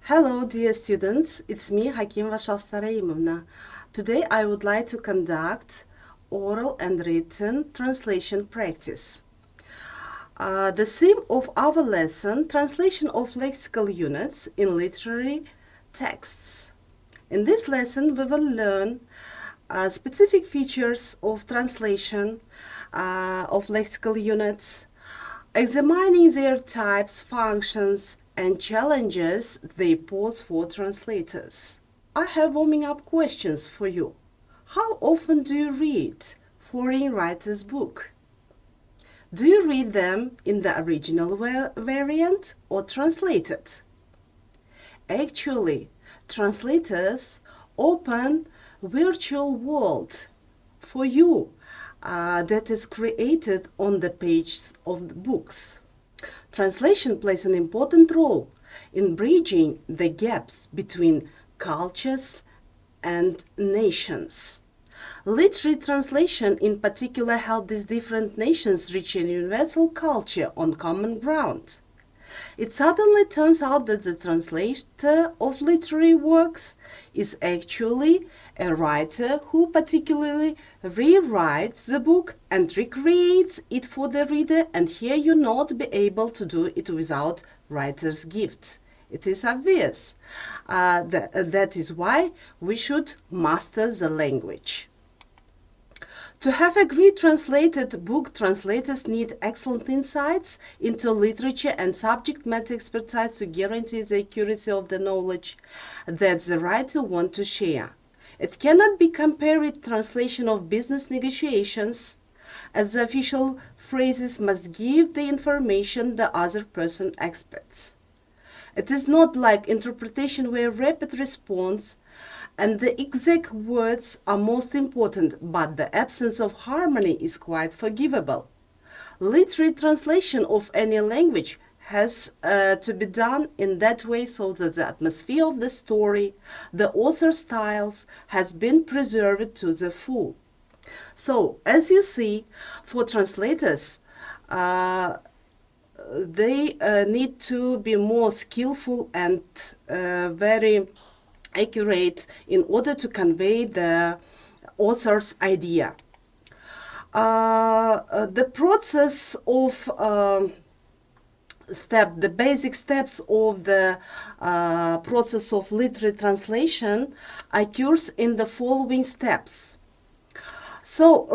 Hello, dear students. It's me, Shokhista Khakimova. Today I would like to conduct oral and written translation practice. The theme of our lesson, translation of lexical units in literary texts. In this lesson, we will learn specific features of translation of lexical units, examining their types, functions, and challenges they pose for translators. I have warming up questions for you. How often do you read foreign writers' books? Do you read them in the original variant or translated? Actually, translators open virtual world for you that is created on the pages of the books. Translation plays an important role in bridging the gaps between cultures and nations. Literary translation in particular helps these different nations reach a universal culture on common ground. It suddenly turns out that the translator of literary works is actually a writer who particularly rewrites the book and recreates it for the reader, and here you not be able to do it without writer's gift. It is obvious. That is why we should master the language. To have a great translated book, translators need excellent insights into literature and subject matter expertise to guarantee the accuracy of the knowledge that the writer wants to share. It cannot be compared with translation of business negotiations, as the official phrases must give the information the other person expects. It is not like interpretation where rapid response and the exact words are most important, but the absence of harmony is quite forgivable. Literary translation of any language has to be done in that way so that the atmosphere of the story, the author's styles, has been preserved to the full. So, as you see, for translators, they need to be more skillful and very accurate in order to convey the author's idea. The process of the basic steps of the process of literary translation occurs in the following steps. So,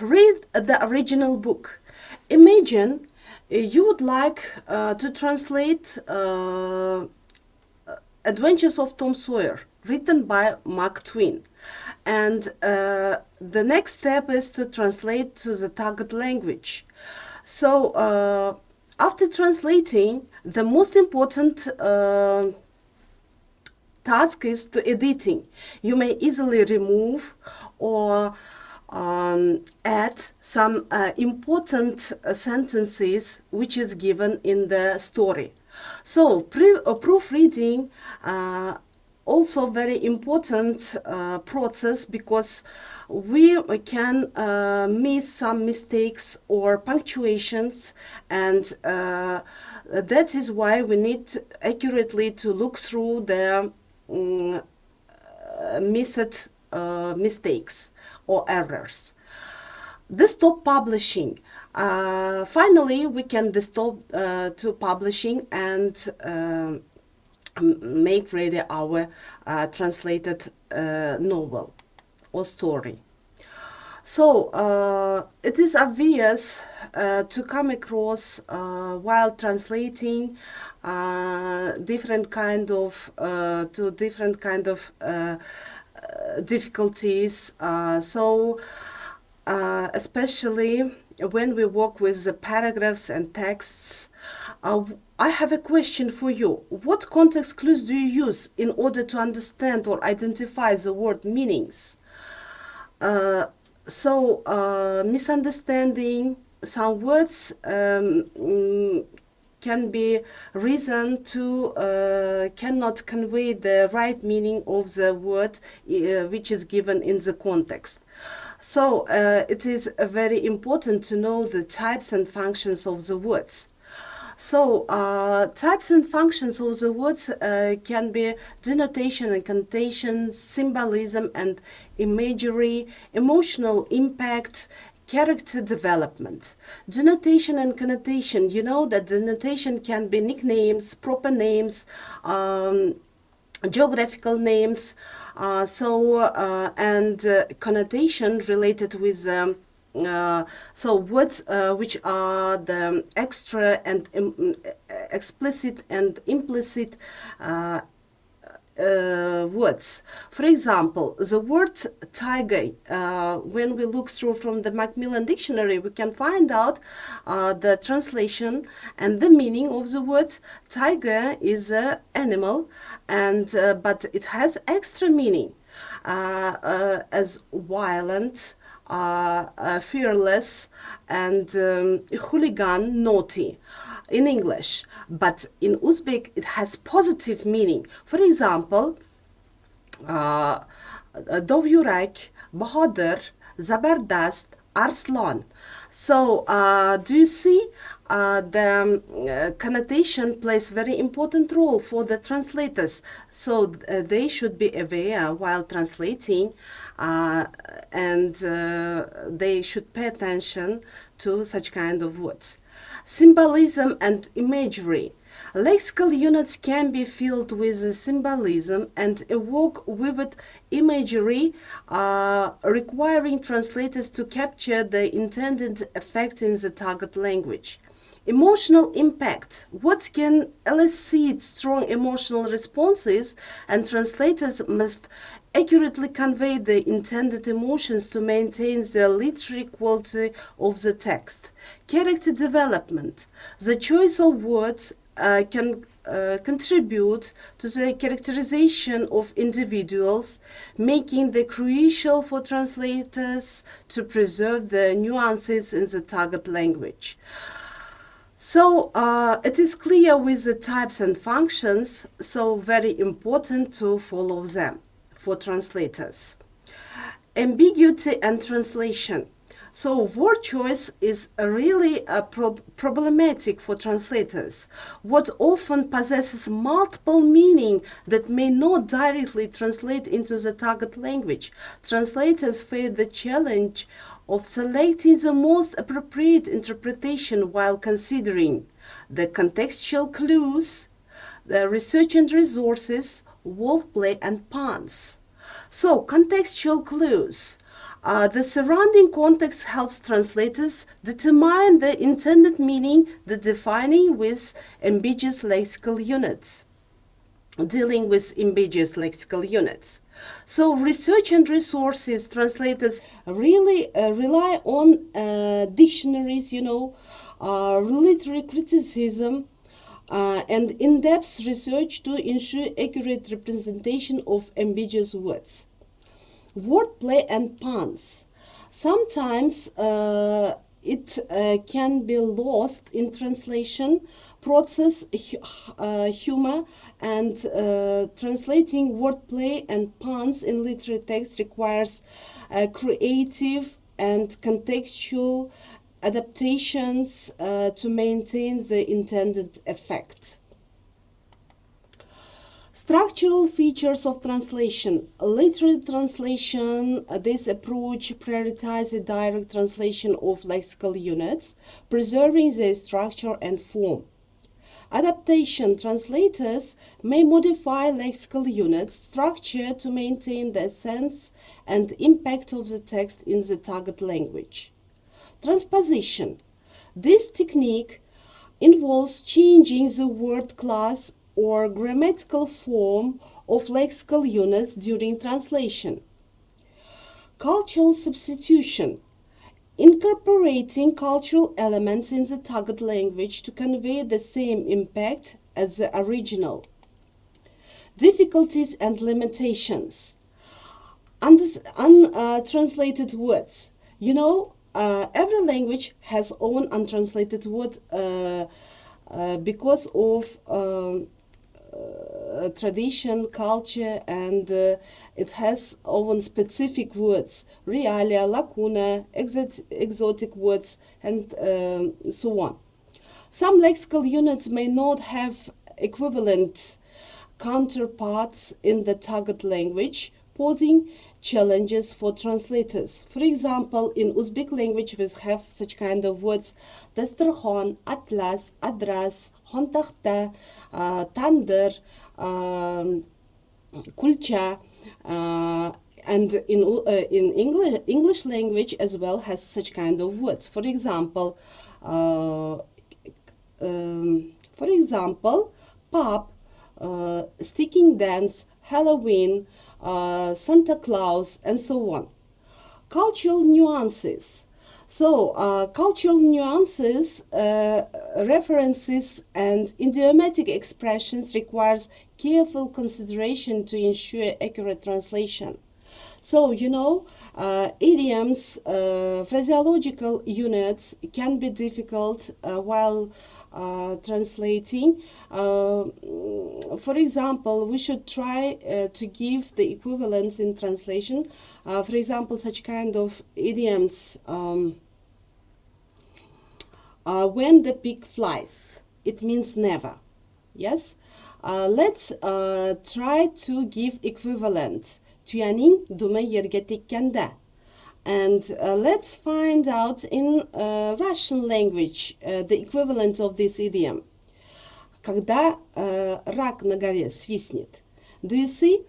read the original book. Imagine you would like to translate Adventures of Tom Sawyer, written by Mark Twain. And the next step is to translate to the target language. So, after translating, the most important task is to editing. You may easily remove or add some important sentences which is given in the story. So, proofreading also very important process, because we can miss some mistakes or punctuations, and that is why we need accurately to look through the missed mistakes or errors. Stop publishing. Finally, we can stop to publishing and make ready our translated novel or story. So, it is obvious to come across while translating different kind of difficulties. Especially when we work with the paragraphs and texts, I have a question for you. What context clues do you use in order to understand or identify the word meanings? Misunderstanding some words can be reason to cannot convey the right meaning of the word which is given in the context. So it is very important to know the types and functions of the words. So, types and functions of the words can be denotation and connotation, symbolism and imagery, emotional impact, character development. Denotation and connotation, you know that denotation can be nicknames, proper names, geographical names, and connotation related with so words which are the extra and explicit and implicit words. For example, the word tiger, when we look through from the Macmillan dictionary, we can find out the translation and the meaning of the word. Tiger is an animal, and but it has extra meaning as violent, fearless, and hooligan, naughty in English, but in Uzbek it has positive meaning. For example, Dovyurak, Bahadur, Zabardast, Arslan. So, do you see the connotation plays very important role for the translators. So they should be aware while translating, and they should pay attention to such kind of words. Symbolism and imagery. Lexical units can be filled with symbolism and evoke vivid imagery, requiring translators to capture the intended effect in the target language. Emotional impact. Words can elicit strong emotional responses, and translators must accurately convey the intended emotions to maintain the literary quality of the text. Character development. The choice of words can contribute to the characterization of individuals, making it crucial for translators to preserve the nuances in the target language. So it is clear with the types and functions, so very important to follow them for translators. Ambiguity and translation. So word choice is really problematic for translators. What often possesses multiple meaning that may not directly translate into the target language. Translators face the challenge of selecting the most appropriate interpretation while considering the contextual clues, the research and resources, wordplay and puns. So, contextual clues. The surrounding context helps translators determine the intended meaning, the defining with ambiguous lexical units, dealing with ambiguous lexical units. So research and resources, translators really rely on dictionaries, literary criticism, and in-depth research to ensure accurate representation of ambiguous words. Wordplay and puns. Sometimes it can be lost in translation process, humor, and translating wordplay and puns in literary text requires creative and contextual adaptations to maintain the intended effect. Structural features of translation. Literary translation, this approach prioritizes direct translation of lexical units, preserving their structure and form. Adaptation. Translators may modify lexical units structure to maintain the sense and impact of the text in the target language. Transposition. This technique involves changing the word class or grammatical form of lexical units during translation. Cultural substitution. Incorporating cultural elements in the target language to convey the same impact as the original. Difficulties and limitations. Untranslated words. Every language has own untranslated word because of tradition, culture, and it has own specific words, realia, lacuna, exotic words, and so on. Some lexical units may not have equivalent counterparts in the target language, posing challenges for translators. For example, in Uzbek language, we have such kind of words: dasturxon, atlas, adras, xontaxta, tandir, kulcha, and in English language as well has such kind of words. For example, pub, sticking dance, Halloween, Santa Claus, and so on. Cultural nuances. So, cultural nuances, references, and idiomatic expressions requires careful consideration to ensure accurate translation. So, idioms, phraseological units can be difficult while translating. For example, we should try to give the equivalents in translation. For example, such kind of idioms: when the pig flies, it means never. Yes? Let's try to give equivalent. Tuyaning dume yerge tekkende. And let's find out in Russian language the equivalent of this idiom. Когда рак на горе свистнет. Do you see?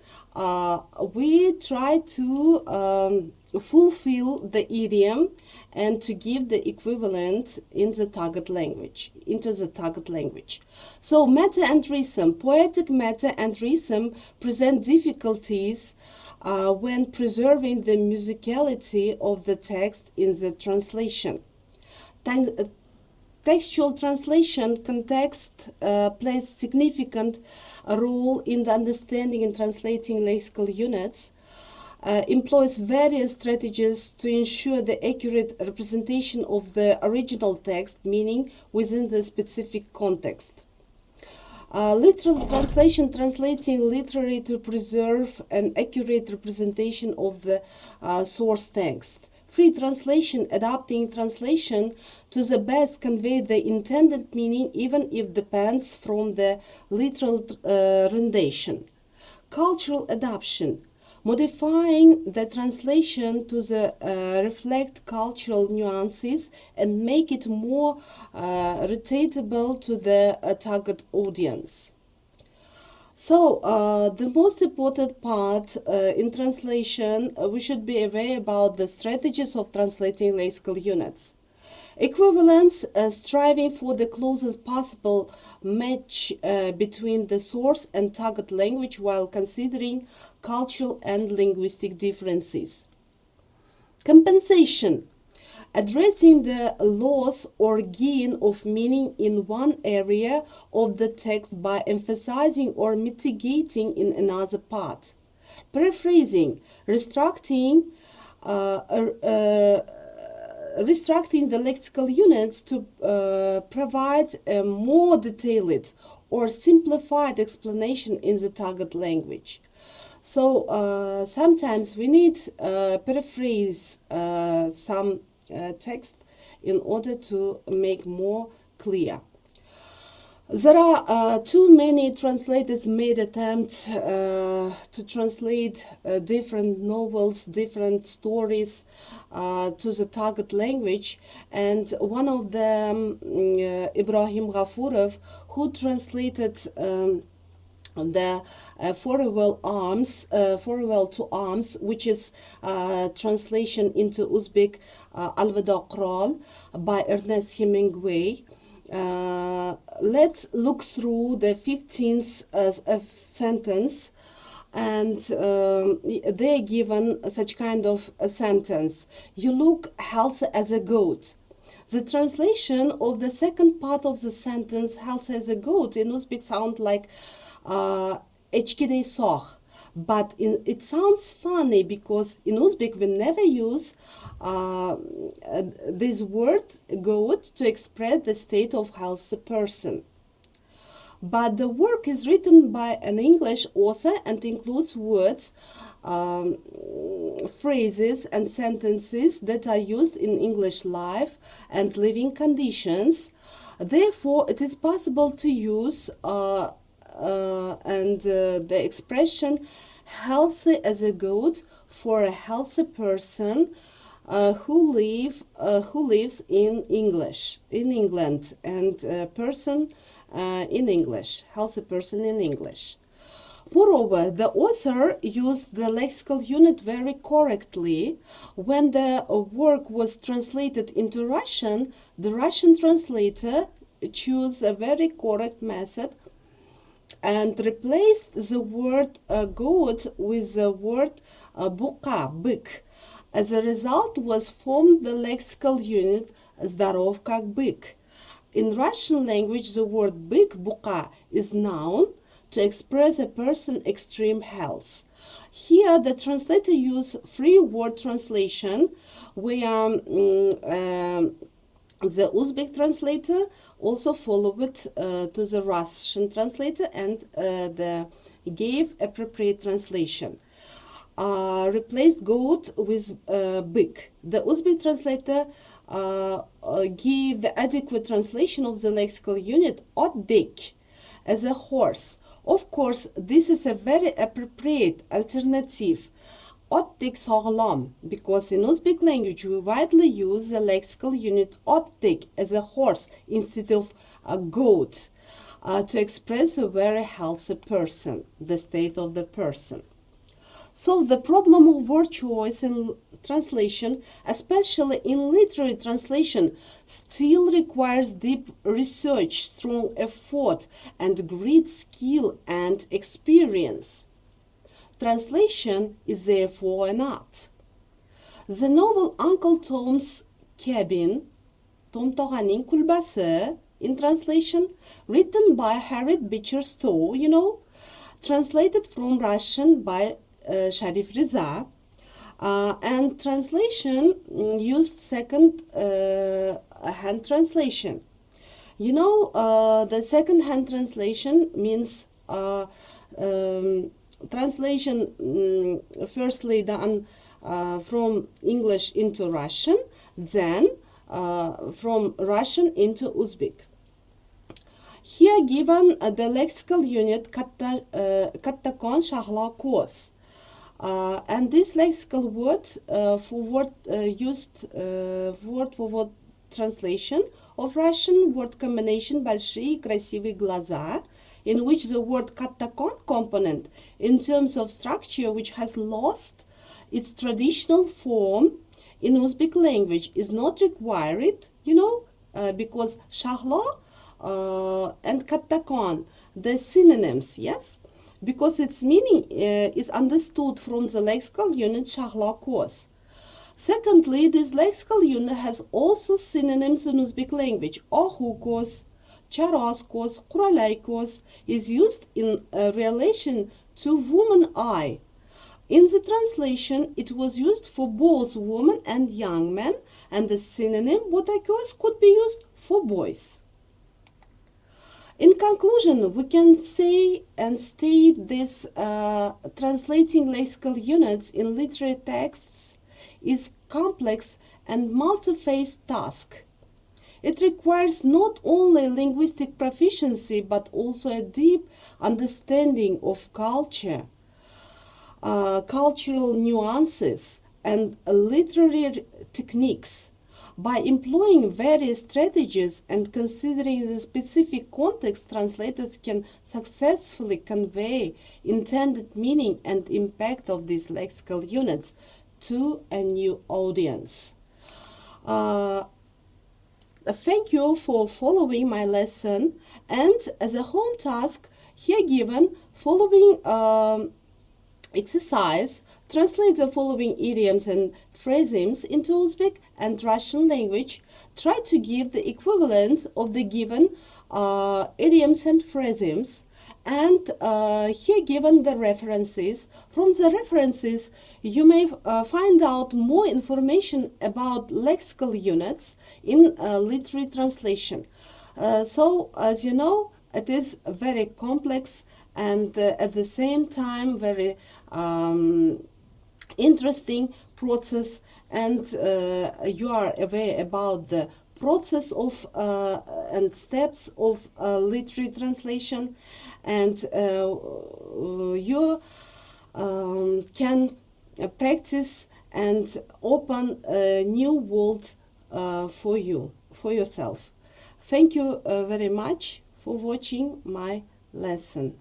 We try to fulfill the idiom and to give the equivalent in the target language, into the target language. So meta and rhythm, poetic meta and rhythm present difficulties when preserving the musicality of the text in the translation. Textual translation context plays significant role in the understanding and translating lexical units, employs various strategies to ensure the accurate representation of the original text meaning within the specific context. Literal translation, translating literally to preserve an accurate representation of the source text. Free translation, adapting translation to the best convey the intended meaning even if depends from the literal rendition. Cultural adaptation, modifying the translation to reflect cultural nuances and make it more relatable to the target audience. So, the most important part in translation, we should be aware about the strategies of translating lexical units. Equivalence, striving for the closest possible match between the source and target language while considering cultural and linguistic differences. Compensation, addressing the loss or gain of meaning in one area of the text by emphasizing or mitigating in another part. Paraphrasing, restructuring the lexical units to provide a more detailed or simplified explanation in the target language. So sometimes we need paraphrase some text in order to make more clear. There are too many translators made attempts to translate different novels, different stories to the target language, and one of them, Ibrahim Ghafurov, who translated the Farewell to Arms, which is translation into Uzbek, Alvida Qral by Ernest Hemingway. Let's look through the 15th sentence, and they're given such kind of a sentence: you look healthy as a goat. The translation of the second part of the sentence, healthy as a goat, in Uzbek sound like echkidei soch, but it sounds funny because in Uzbek we never use this word goat to express the state of healthy person. But the work is written by an English author and includes words, phrases and sentences that are used in English life and living conditions. Therefore, it is possible to use the expression healthy as a good for a healthy person who lives in England, and person in English, healthy person in English. Moreover, the author used the lexical unit very correctly. When the work was translated into Russian, the Russian translator chose a very correct method and replaced the word goat with the word buka, byk. As a result was formed the lexical unit Zdarov как byk. In Russian language, the word byk, buka, is noun to express a person's extreme health. Here, the translator used free word translation, where the Uzbek translator also followed to the Russian translator and gave appropriate translation. Replaced goat with byk. The Uzbek translator gave the adequate translation of the lexical unit otdik as a horse. Of course, this is a very appropriate alternative. Otdik sağlam, because in Uzbek language we widely use the lexical unit otdik as a horse instead of a goat to express a very healthy person, the state of the person. So the problem of word choice in translation, especially in literary translation, still requires deep research, strong effort, and great skill and experience. Translation is therefore an art. The novel Uncle Tom's Cabin, Tom Tog'aning kulbasi, in translation, written by Harriet Beecher Stowe, translated from Russian by Sharif Riza, and translation used second-hand translation. The second-hand translation means translation firstly done from English into Russian, then from Russian into Uzbek. Here given the lexical unit kattakon shahla kos. And this lexical word used word for word translation of Russian word combination большие красивые глаза, in which the word kattakon component in terms of structure, which has lost its traditional form in Uzbek language, is not required, because shahla and kattakon, the synonyms, yes? Because its meaning is understood from the lexical unit shahla kos. Secondly, this lexical unit has also synonyms in Uzbek language. Ohukos, charaskos, kuralaykos is used in relation to woman eye. In the translation, it was used for both women and young men, and the synonym botakos could be used for boys. In conclusion, we can say and state this translating lexical units in literary texts is complex and multi-phase task. It requires not only linguistic proficiency but also a deep understanding of culture, cultural nuances, and literary techniques. By employing various strategies and considering the specific context, translators can successfully convey intended meaning and impact of these lexical units to a new audience. Thank you for following my lesson, and as a home task, here given following exercise, translate the following idioms and phrases into Uzbek and Russian language. Try to give the equivalent of the given idioms and phrases, and here given the references. From the references, you may find out more information about lexical units in literary translation. So, as you know, it is very complex and at the same time very interesting process, and you are aware about the process of and steps of literary translation, and you can practice and open a new world for you, for yourself. Thank you very much for watching my lesson.